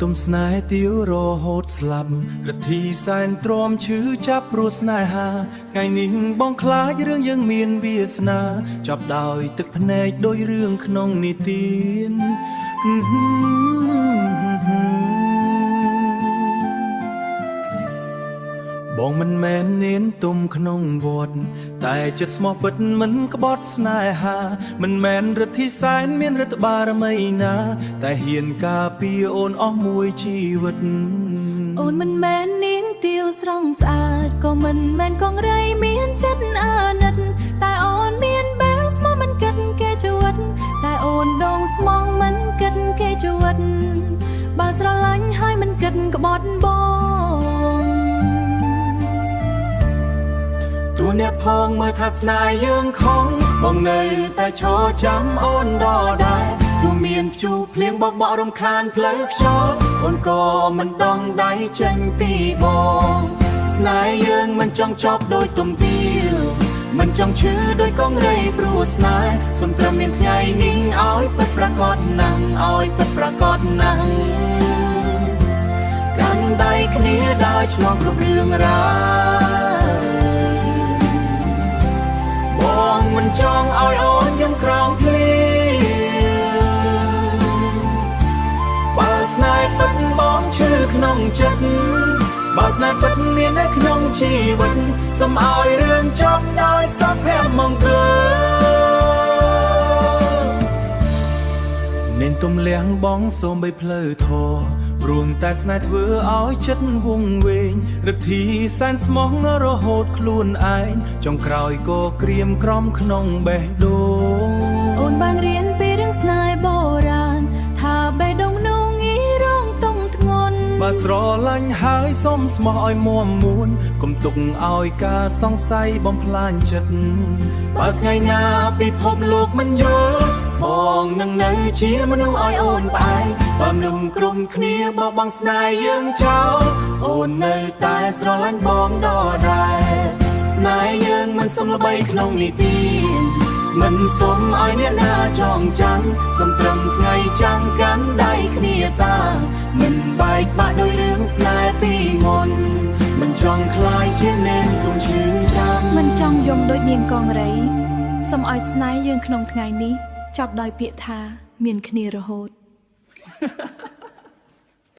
មស្នេហ៍ទៀវរហូតស្លាប់រទ្ធីសែនទ្រាំឈឺចាប់ព្រោះស្នេហាថ្ងៃនេះបងខ្លាចរឿងយើងមានវាសនាចាប់ដោយទឹកភ្នែកដោយរឿងក្នុងនិទានបងមិនមែននេនទុំក្នុងវត្តតែចិត្តស្មោះពិតមិនក្បត់ស្នេហាមិនមែនរទ្ធីសែនមានឫទ្ធិបារមីណាតែហ៊ានការពារអូនអស់មួយជីវិតអូនមិនមែននាងទាវស្រងស្អាតក៏មិនមែនកងរៃមានចិត្តអាណិតតែអូនមានបែងស្មោះមិនគិតគេជីវិតតែអូនដងស្មងមិនគិតគេជីវិតបើស្រឡាញ់ហើយមិនគិតក្បត់បងទូអ្នកផងមើលថាស្នេហ៍យើងខំបងនៅតែឈរចាំអូនដដែលទូមានព្យុះភ្លៀងបោកបក់រំខានផ្លូវខ្យល់អូនក៏មិនដងដៃចេញពីបងស្នេហ៍យើងមិនចង់ចប់ដោយទុំទាវមិនចង់ឈឺដោយកងរៃព្រោះស្នេហ៍សំត្រឹមមានថ្ងៃនេះឲ្យពិតប្រាកដណាស់ឲ្យពិតប្រាកដណាស់កាន់ដៃគ្នាដោយឆ្លងគ្រប់រឿងរ៉ាវបងមិនចង់ឲ្យអូនយំក្រោមភ្លៀងបើស្នេហ៍ពិតបងឈឺក្នុងចិត្តបើស្នេហ៍ពិតមាននៅក្នុងជីវិតសូមឲ្យរឿងចប់ដោយសុភមង្គលnênទុំលះបងសូមបីផ្លូវធរព្រោះតែស្នេហ៍ធ្វើឲ្យចិត្តវង្វេងរទ្ធីសែនស្មោះរហូតខ្លួនឯងចុងក្រោយក៏ក្រៀមក្រំក្នុងបេះដូងអូនបានរៀនពីរឿងស្នេហ៍បុរាណថាបេះដូងនោះងាយរងទងធ្ងន់បើស្រឡាញ់ហើយសូមស្មោះឲ្យមាំមួនកុំទុកឲ្យការសង្ស័យបំផ្លាញចិត្តបើថ្ងៃណាពិភពលោកមិនយល់បងនឹងនៅជាមនុស្សឲ្យអូនផ្អែកបើមនុស្សក្រុមគ្នាបោះបង់ស្នេហ៍យើងចោលអូននៅតែស្រឡាញ់បងដដែលស្នេហ៍យើងមិនសុំល្បីក្នុងនីតិមិនសុំឲ្យអ្នកណាចងចាំសុំត្រឹមថ្ងៃចាំកាន់ដៃគ្នាតាមិនបែកបាក់ដោយរឿងស្នេហ៍ពីមុនមិនចង់ខ្លាយជានេនទុំឈឺចាំមិនចង់យំដូចនាងកងរៃសូមឲ្យស្នេហ៍យើងក្នុងថ្ងៃនេះចប់ដោយពាក្យថាមានគ្នារហូត